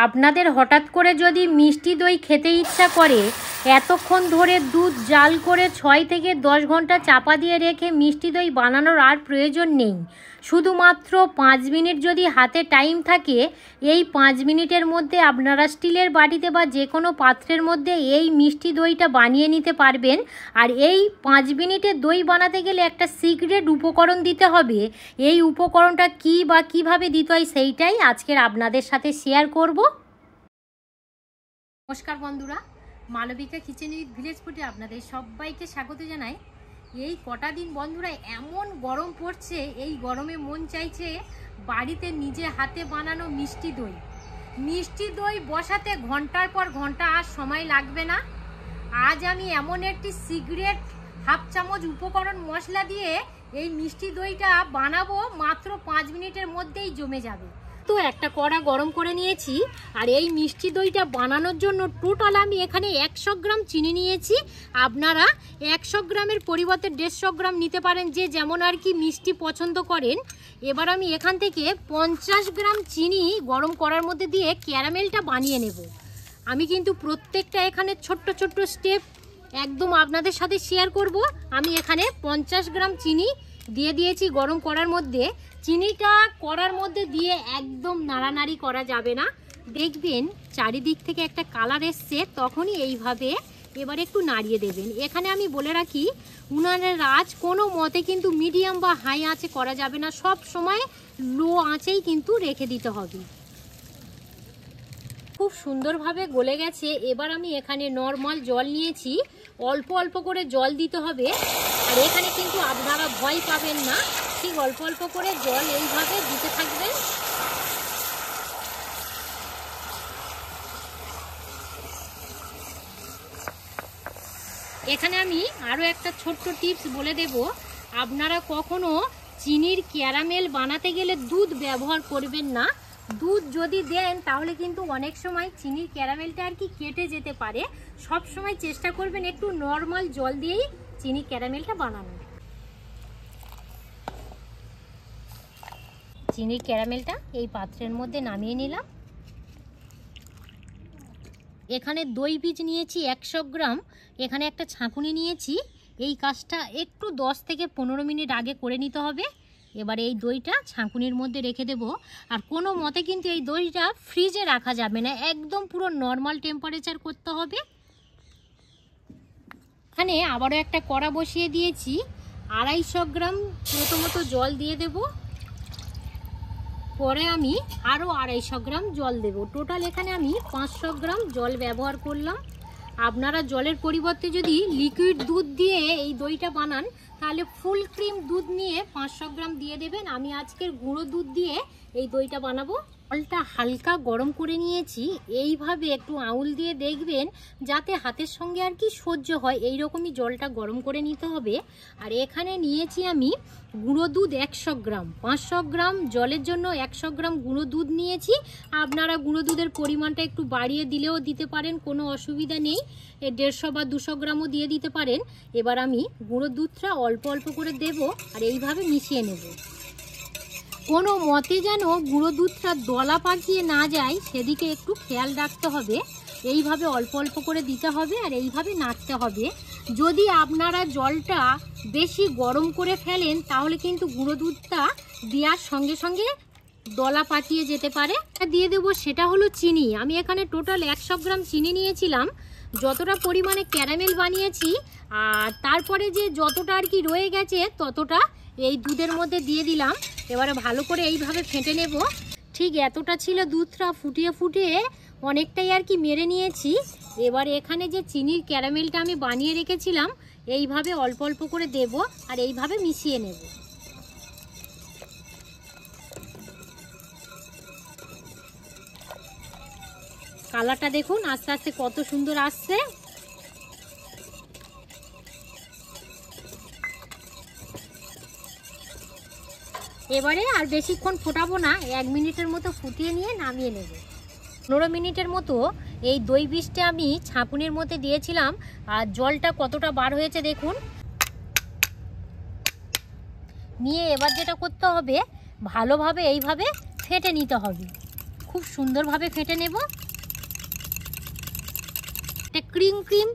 আপনাদের হঠাৎ করে যদি মিষ্টি দই খেতে ইচ্ছা করে, এতক্ষণ ধরে দুধ জাল করে 6 থেকে 10 ঘন্টা চাপা দিয়ে রেখে মিষ্টি দই বানানোর আর প্রয়োজন নেই। শুধুমাত্র 5 মিনিট যদি হাতে টাইম থাকে, এই 5 মিনিটের মধ্যে আপনারা স্টিলের বাটিতে বা যে কোনো পাত্রের মধ্যে এই মিষ্টি দইটা বানিয়ে নিতে পারবেন। আর এই 5 মিনিটে দই বানাতে গেলে একটা সিক্রেট উপকরণ দিতে হবে। এই উপকরণটা কী বা কীভাবে দিতে হয় সেইটাই আজকের আপনাদের সাথে শেয়ার করব। নমস্কার বন্ধুরা, মালবিকা কিচেন উইথ ভিলেজ ফুডে আপনাদের সবাইকে স্বাগত জানাই। এই কটা দিন বন্ধুরা এমন গরম পড়ছে, এই গরমে মন চাইছে বাড়িতে নিজে হাতে বানানো মিষ্টি দই বসাতে ঘন্টার পর ঘন্টা আর সময় লাগবে না। আজ আমি এমন একটি সিক্রেট হাফ চামচ উপকরণ মশলা দিয়ে এই মিষ্টি দইটা বানাবো, মাত্র 5 মিনিটের মধ্যেই জমে যাবে। তো একটা কড়া গরম করে নিয়েছি, আর এই মিষ্টি দইটা বানানোর জন্য টোটাল আমি এখানে 100 গ্রাম চিনি নিয়েছি। আপনারা 100 গ্রামের পরিবর্তে 150 গ্রাম নিতে পারেন, যে যেমন আর কি মিষ্টি পছন্দ করেন। এবার আমি এখান থেকে 50 গ্রাম চিনি গরম করার মধ্যে দিয়ে ক্যারামেলটা বানিয়ে নেব। আমি কিন্তু প্রত্যেকটা এখানে ছোট্ট ছোট্ট স্টেপ একদম আপনাদের সাথে শেয়ার করব। আমি এখানে 50 গ্রাম চিনি দিয়ে দিয়েছি গরম করার মধ্যে। চিনিটা করার মধ্যে দিয়ে একদম নাড়ানাড়ি করা যাবে না, দেখবেন চারিদিক থেকে একটা কালার এসছে, তখনই এইভাবে এবার একটু নাড়িয়ে দেবেন। এখানে আমি বলে রাখি, উনানের আঁচ কোনো মতে কিন্তু মিডিয়াম বা হাই আঁচে করা যাবে না, সব সময় লো আঁচেই কিন্তু রেখে দিতে হবে। খুব সুন্দরভাবে গলে গেছে। এবার আমি এখানে নর্মাল জল নিয়েছি, অল্প অল্প করে জল দিতে হবে। আর এখানে কিন্তু আপনারা ভয় পাবেন না, ঠিক অল্প অল্প করে জল এইভাবে দিতে থাকবেন। এখানে আমি আরও একটা ছোট্ট টিপস বলে দেব, আপনারা কখনো চিনির ক্যারামেল বানাতে গেলে দুধ ব্যবহার করবেন না। দুধ যদি দেন তাহলে কিন্তু অনেক সময় চিনির ক্যারামেলটা আর কি কেটে যেতে পারে। সব সময় চেষ্টা করবেন একটু নর্মাল জল দিয়েই চিনির ক্যারামেলটা বানানো। চিনির ক্যারামেলটা এই পাত্রের মধ্যে নামিয়ে নিলাম। এখানে দই বীজ নিয়েছি 100 গ্রাম, এখানে একটা ছাঁকুনি নিয়েছি। এই কাজটা একটু 10 থেকে 15 মিনিট আগে করে নিতে হবে। এবার এই দইটা ছাঁকুনির মধ্যে রেখে দেব। আর কোনো মতে কিন্তু এই দইটা ফ্রিজে রাখা যাবে না, একদম পুরো নর্মাল টেম্পারেচার করতে হবে। এখানে আবারও একটা কড়া বসিয়ে দিয়েছি, 250 গ্রাম প্রথমত জল দিয়ে দেব, পরে আমি আরও 250 গ্রাম জল দেব। টোটাল এখানে আমি 500 গ্রাম জল ব্যবহার করলাম। আপনারা জলের পরিবর্তে যদি লিকুইড দুধ দিয়ে এই দইটা বানান, তাহলে ফুল ক্রিম দুধ নিয়ে 500 গ্রাম দিয়ে দেবেন। আমি আজকের গুঁড়ো দুধ দিয়ে এই দইটা বানাবো। জলটা হালকা গরম করে নিয়েছি, এইভাবে একটু আঙুল দিয়ে দেখবেন যাতে হাতের সঙ্গে আর কি সহ্য হয়, এই রকমই জলটা গরম করে নিতে হবে। আর এখানে নিয়েছি আমি গুঁড়ো দুধ 100 গ্রাম। 500 গ্রাম জলের জন্য 100 গ্রাম গুঁড়ো দুধ নিয়েছি। আপনারা গুঁড়ো দুধের পরিমাণটা একটু বাড়িয়ে দিলেও দিতে পারেন, কোনো অসুবিধা নেই। 150 বা 200 গ্রামও দিয়ে দিতে পারেন। এবার আমি গুঁড়ো দুধটা অল্প অল্প করে দেব, আর এইভাবে মিশিয়ে নেব। কোনো মতে যেন গুঁড়ো দুধটা দলা পাকিয়ে না যায়, সেদিকে একটু খেয়াল রাখতে হবে। এইভাবে অল্প অল্প করে দিতে হবে, আর এইভাবে নাড়তে হবে। যদি আপনারা জলটা বেশি গরম করে ফেলেন, তাহলে কিন্তু গুঁড়ো দুধটা দেওয়ার সঙ্গে সঙ্গে দলা পাকিয়ে যেতে পারে। দিয়ে দেবো সেটা হলো চিনি। আমি এখানে টোটাল 100 গ্রাম চিনি নিয়েছিলাম। যতটা পরিমাণে ক্যারামেল বানিয়েছি, আর তারপরে যে যতটা আর কি রয়ে গেছে ততটা এই দুধের মধ্যে দিয়ে দিলাম। এবারে ভালো করে এইভাবে ফেটে নেব। ঠিক এতটা ছিল, দুধটা ফুটিয়ে ফুটিয়ে অনেকটাই আর কি মেরে নিয়েছি। এবার এখানে যে চিনির ক্যারামেলটা আমি বানিয়ে রেখেছিলাম, এইভাবে অল্প অল্প করে দেব, আর এইভাবে মিশিয়ে নেব। কালারটা দেখুন আস্তে আস্তে কত সুন্দর আসছে। এবারে আর বেশিক্ষণ ফোটাবো না, 1 মিনিটের মতো ফুটিয়ে নিয়ে নামিয়ে নেব। 15 মিনিটের মতো এই দই বীজটা আমি ছাঁকুনির মধ্যে দিয়েছিলাম, আর জলটা কতটা বার হয়েছে দেখুন। নিয়ে এবার যেটা করতে হবে, ভালোভাবে এইভাবে ফেটে নিতে হবে। খুব সুন্দরভাবে ফেটে নেব। একটা ক্রিম ক্রিম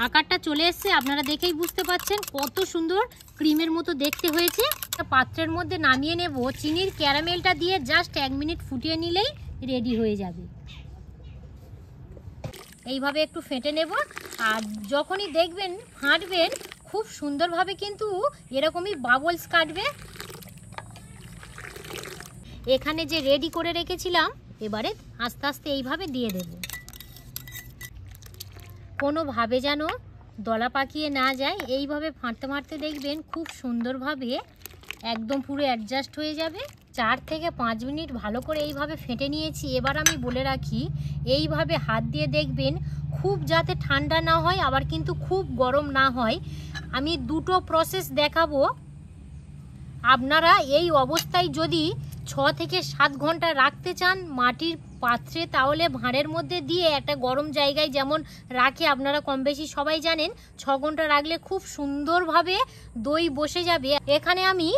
আকারটা চলে এসছে, আপনারা দেখেই বুঝতে পাচ্ছেন কত সুন্দর ক্রিমের মতো দেখতে হয়েছে। পাত্রের মধ্যে নামিয়ে নেব, চিনির ক্যারামেলটা দিয়ে জাস্ট 1 মিনিট ফুটিয়ে নিলেই রেডি হয়ে যাবে। এইভাবে একটু ফেটে নেব, আর যখনই দেখবেন ফাটবেন খুব সুন্দরভাবে কিন্তু এরকমই বাবলস কাটবে। এখানে যে রেডি করে রেখেছিলাম এবারে আস্তে আস্তে এইভাবে দিয়ে দেব, কোনোভাবে যেন দলা পাকিয়ে না যায়। এইভাবে ফাটতে ফাটতে দেখবেন খুব সুন্দরভাবে একদম পুরো অ্যাডজাস্ট হয়ে যাবে। 4 থেকে 5 মিনিট ভালো করে এইভাবে ফেটে নিয়েছি। এবার আমি বলে রাখি, এইভাবে হাত দিয়ে দেখবেন খুব যাতে ঠান্ডা না হয়, আবার কিন্তু খুব গরম না হয়। আমি দুটো প্রসেস দেখাবো। আপনারা এই অবস্থায় যদি 6 থেকে 7 ঘন্টা রাখতে চান মাটির পাত্রে, তাহলে ভাঁড়ের মধ্যে দিয়ে একটা গরম জায়গায় যেমন রাখে আপনারা কম বেশি সবাই জানেন, 6 ঘন্টা রাখলে খুব সুন্দরভাবে দই বসে যাবে। এখানে আমি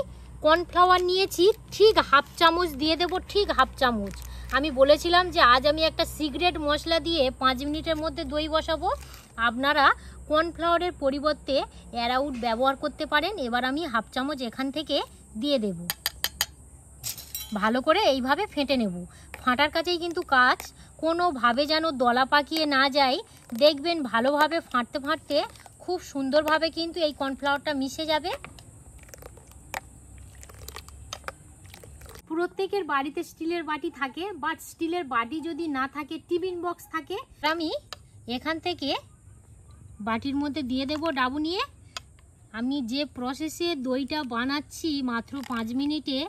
কর্নফ্লাওয়ার নিয়েছি, ঠিক 1/2 চামচ দিয়ে দেব, ঠিক 1/2 চামচ। আমি বলেছিলাম যে আজ আমি একটা সিক্রেট মশলা দিয়ে 5 মিনিটের মধ্যে দই বসাবো। আপনারা কর্নফ্লাওয়ারের পরিবর্তে অ্যারাউট ব্যবহার করতে পারেন। এবার আমি 1/2 চামচ এখান থেকে দিয়ে দেব, ভালো করে এইভাবে ফেটে নেব। ফাটার কাছেই কিন্তু কাজ, কোনোভাবে যেন দলা পাকিয়ে না যায়। দেখবেন ভালোভাবে ফাটতে ফাটতে খুব সুন্দরভাবে কিন্তু এই কর্নফ্লাওয়ারটা মিশে যাবে। প্রত্যেকের বাড়িতে স্টিলের বাটি থাকে, বাট স্টিলের বাটি যদি না থাকে টিফিন বক্স থাকে। আমি এখান থেকে বাটির মধ্যে দিয়ে দেব ডাবু নিয়ে। আমি যে প্রসেসে দইটা বানাচ্ছি মাত্র 5 মিনিটে,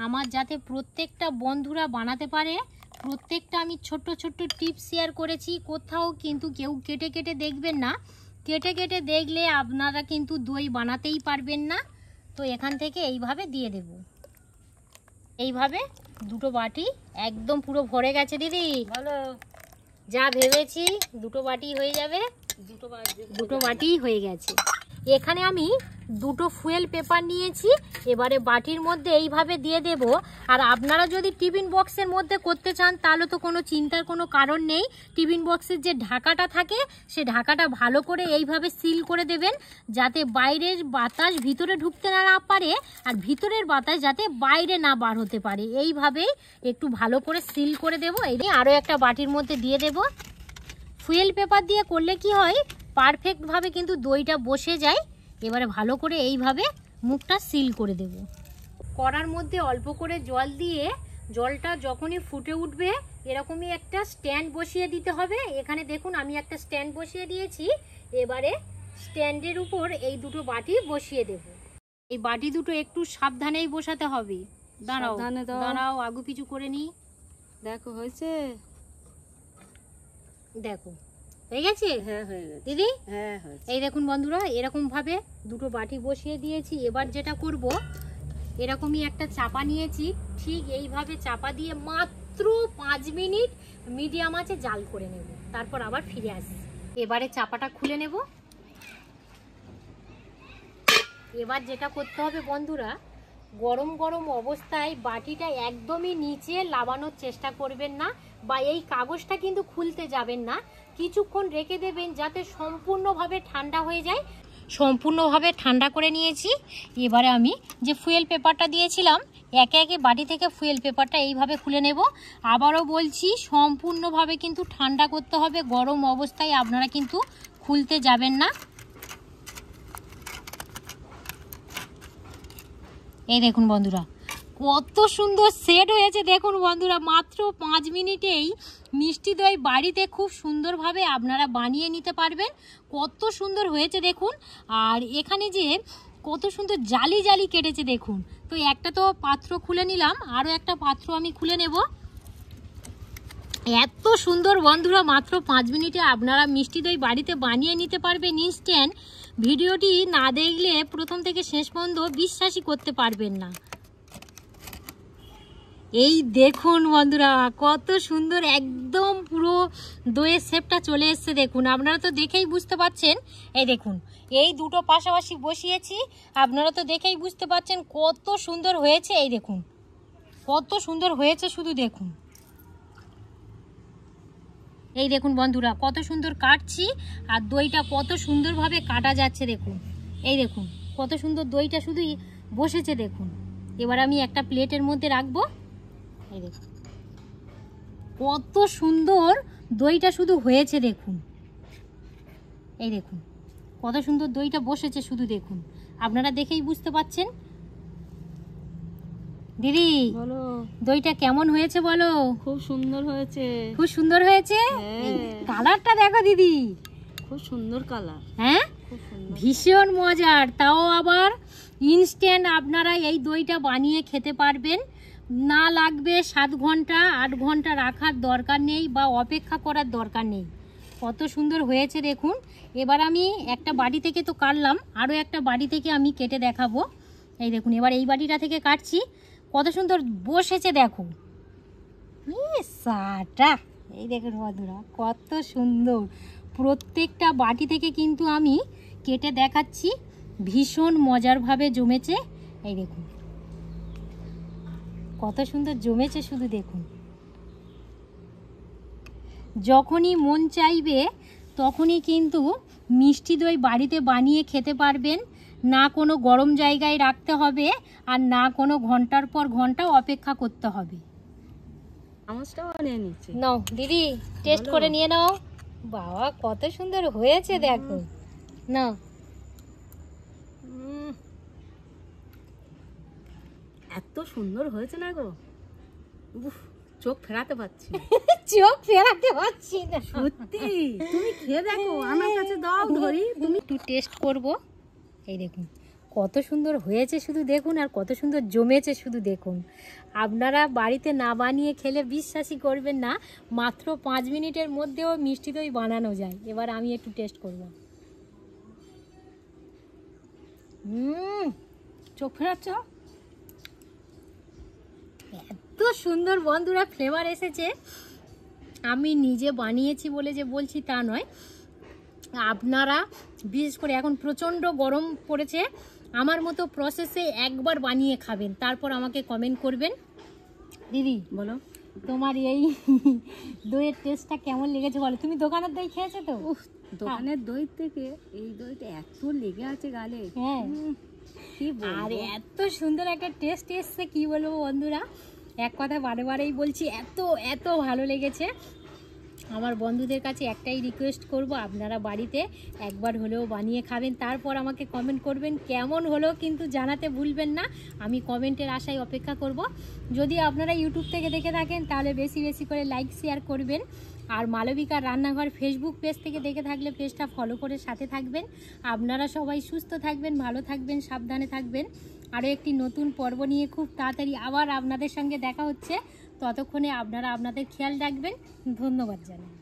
আমার যাতে প্রত্যেকটা বন্ধুরা বানাতে পারে, প্রত্যেকটা আমি ছোট্ট ছোট্ট টিপস শেয়ার করেছি। কোথাও কিন্তু কেউ কেটে কেটে দেখবেন না, কেটে কেটে দেখলে আপনারা কিন্তু দই বানাতেই পারবেন না। তো এখান থেকে এইভাবে দিয়ে দেব, এইভাবে দুটো বাটি একদম পুরো ভরে গেছে। দিদি ভালো, যা ভেবেছি 2টো বাটি হয়ে যাবে, 2টো বাটি হয়ে গেছে। এখানে আমি 2টো ফুয়েল পেপার নিয়েছি, এবারে বাটির মধ্যে এইভাবে দিয়ে দেব। আর আপনারা যদি টিফিন বক্সের মধ্যে করতে চান তাহলে তো কোনো চিন্তার কোনো কারণ নেই। টিফিন বক্সের যে ঢাকাটা থাকে সে ঢাকাটা ভালো করে এইভাবে সিল করে দেবেন, যাতে বাইরের বাতাস ভিতরে ঢুকতে না পারে, আর ভিতরের বাতাস যাতে বাইরে না বার হতে পারে। এইভাবেই একটু ভালো করে সিল করে দেব। এই আরও একটা বাটির মধ্যে দিয়ে দেব। ফুয়েল পেপার দিয়ে করলে কি হয়, পারফেক্টভাবে কিন্তু দইটা বসে যায়। এবারে ভালো করে এইভাবে মুখটা সিল করে দেব। কড়ার মধ্যে অল্প করে জল দিয়ে, জলটা যখনই ফুটে উঠবে এরকমই একটা স্ট্যান্ড বসিয়ে দিতে হবে। এখানে দেখুন আমি একটা স্ট্যান্ড বসিয়ে দিয়েছি। এবারে স্ট্যান্ডের উপর এই 2টো বাটি বসিয়ে দেব। এই বাটি দুটো একটু সাবধানেই বসাতে হবে। দাঁড়াও দাঁড়াও, আগু পিছু করে নিই। দেখো হয়েছে, দেখো হয়ে গেছে। হ্যাঁ হয়ে গেছে দিদি, হ্যাঁ হয়েছে। এই দেখুন বন্ধুরা, এরকম ভাবে 2টো বাটি বসিয়ে দিয়েছি। এবার যেটা করব, এরকমই একটা চাপা নিয়েছি, ঠিক এইভাবে চাপা দিয়ে মাত্র 5 মিনিট মিডিয়াম আঁচে জাল করে নেব, তারপর আবার ফিরে আসি। এবারে চাপাটা খুলে নেব। এবার যেটা করতে হবে বন্ধুরা, গরম গরম অবস্থায় বাটিটা একদমই নিচে লাগানোর চেষ্টা করবেন না, বা এই কাগজটা কিন্তু খুলতে যাবেন না। কিছুক্ষণ রেখে দেবেন যাতে সম্পূর্ণভাবে ঠান্ডা হয়ে যায়। সম্পূর্ণভাবে ঠান্ডা করে নিয়েছি। এবারে আমি যে ফুয়েল পেপারটা দিয়েছিলাম, একে একে বাটি থেকে ফুয়েল পেপারটা এইভাবে খুলে নেব। আবারও বলছি, সম্পূর্ণভাবে কিন্তু ঠান্ডা করতে হবে, গরম অবস্থায় আপনারা কিন্তু খুলতে যাবেন না। এই দেখুন বন্ধুরা কত সুন্দর সেট হয়েছে। দেখুন বন্ধুরা, মাত্র 5 মিনিটেই মিষ্টি দই বাড়িতে খুব সুন্দরভাবে আপনারা বানিয়ে নিতে পারবেন। কত সুন্দর হয়েছে দেখুন। আর এখানে যে কত সুন্দর জালি জালি কেটেছে দেখুন। তো একটা তো পাত্র খুলে নিলাম, আরও একটা পাত্র আমি খুলে নেব। এত সুন্দর বন্ধুরা, মাত্র 5 মিনিটে আপনারা মিষ্টি দই বাড়িতে বানিয়ে নিতে পারবেন ইনস্ট্যান্ট। ভিডিওটি না দেখলে প্রথম থেকে শেষ পর্যন্ত বিশ্বাসই করতে পারবেন না। এই দেখুন বন্ধুরা, কত সুন্দর একদম পুরো দইয়ের শেপটা চলে এসছে। দেখুন, আপনারা তো দেখেই বুঝতে পারছেন। এই দেখুন, এই 2টো পাশাপাশি বসিয়েছি, আপনারা তো দেখেই বুঝতে পারছেন কত সুন্দর হয়েছে। এই দেখুন কত সুন্দর হয়েছে, শুধু দেখুন। এই দেখুন বন্ধুরা কত সুন্দর কাটছি, আর দইটা কত সুন্দরভাবে কাটা যাচ্ছে দেখুন। এই দেখুন কত সুন্দর দইটা শুধু বসেছে দেখুন। এবার আমি একটা প্লেটের মধ্যে রাখবো। এই দেখুন কত সুন্দর দইটা শুধু হয়েছে দেখুন। এই দেখুন কত সুন্দর দইটা বসেছে শুধু দেখুন, আপনারা দেখেই বুঝতে পাচ্ছেন। দিদি বলো, দইটা কেমন হয়েছে বলো? খুব সুন্দর হয়েছে। খুব সুন্দর হয়েছে। কালারটা দেখো দিদি, খুব সুন্দর কালার। হ্যাঁ খুব সুন্দর। ভীষণ মজার, তাও আবার ইনস্ট্যান্ট। আপনারা এই দইটা বানিয়ে খেতে পারবেন, না লাগবে 7 ঘন্টা 8 ঘন্টা রাখার দরকার নেই বা অপেক্ষা করার দরকার নেই। কত সুন্দর হয়েছে দেখুন। এবার আমি একটা বাটি থেকে তো কাটলাম, আরও একটা বাটি থেকে আমি কেটে দেখাবো। এই দেখুন এবার এই বাটিটা থেকে কাটছি, কত সুন্দর বসেছে দেখো। সাটা এই দেখুন বন্ধুরা কত সুন্দর, প্রত্যেকটা বাটি থেকে কিন্তু আমি কেটে দেখাচ্ছি, ভীষণ মজারভাবে জমেছে। এই দেখুন কত সুন্দর জমেছে শুধু দেখুন। যখনই মন চাইবে তখনই কিন্তু মিষ্টি দই বাড়িতে বানিয়ে খেতে পারবেন, না কোনো গরম জায়গায় রাখতে হবে আর না কোনো ঘন্টার পর ঘন্টা অপেক্ষা করতে হবে। চামচটাও নিয়ে নিচ্ছি। নাও দিদি টেস্ট করে নিয়ে নাও। বাবা কত সুন্দর হয়েছে দেখো। নাও এত সুন্দর হয়েছে না গো, উফ, চোখ ফেরাতে পারছি না। চোখ ফেরাতে পারছি না সত্যি। তুমি খেয়ে দেখো, আমার কাছে দাও ধরি। তুমি একটু টেস্ট করব। এই দেখুন কত সুন্দর হয়েছে শুধু দেখুন, আর কত সুন্দর জমেছে শুধু দেখুন। আপনারা বাড়িতে না বানিয়ে খেলে বিশ্বাসই করবেন না, মাত্র 5 মিনিটের মধ্যেও মিষ্টি দই বানানো যায়। এবার আমি একটু টেস্ট করব। চোখ ফেরাচ্ছ? এত সুন্দর বন্ধুরা ফ্লেভার এসেছে। আমি নিজে বানিয়েছি বলে যে বলছি তা নয়, আপনারা বিশেষ করে এখন প্রচণ্ড গরম পড়েছে, আমার মতো প্রসেসে একবার বানিয়ে খাবেন, তারপর আমাকে কমেন্ট করবেন। দিদি বলো, তোমার এই দইয়ের টেস্টটা কেমন লেগেছে বলো? তুমি দোকানের দই খেয়েছো তো? উফ, দোকানের দই থেকে এই দইটা এত লেগে আছে গালে। হ্যাঁ, কি আর বলবো? এত সুন্দর একটা টেস্ট এসছে কি বলবো বন্ধুরা, এক কথা বারে বারেই বলছি, এত এত ভালো লেগেছে। আমার বন্ধুদের কাছে একটাই রিকোয়েস্ট করব, আপনারা বাড়িতে একবার হলেও বানিয়ে খাবেন, তারপর আমাকে কমেন্ট করবেন কেমন হলো, কিন্তু জানাতে ভুলবেন না। আমি কমেন্টের আশায় অপেক্ষা করব। যদি আপনারা ইউটিউব থেকে দেখে থাকেন তাহলে বেশি বেশি করে লাইক শেয়ার করবেন, আর মালবিকার রান্নাঘর ফেসবুক পেজ থেকে দেখে থাকলে পেজটা ফলো করে সাথে থাকবেন। আপনারা সবাই সুস্থ থাকবেন, ভালো থাকবেন, সাবধানে থাকবেন। আরও একটি নতুন পর্ব নিয়ে খুব তাড়াতাড়ি আবার আপনাদের সঙ্গে দেখা হচ্ছে। ততক্ষণে আপনারা আপনাদের খেয়াল রাখবেন। ধন্যবাদ জানাই।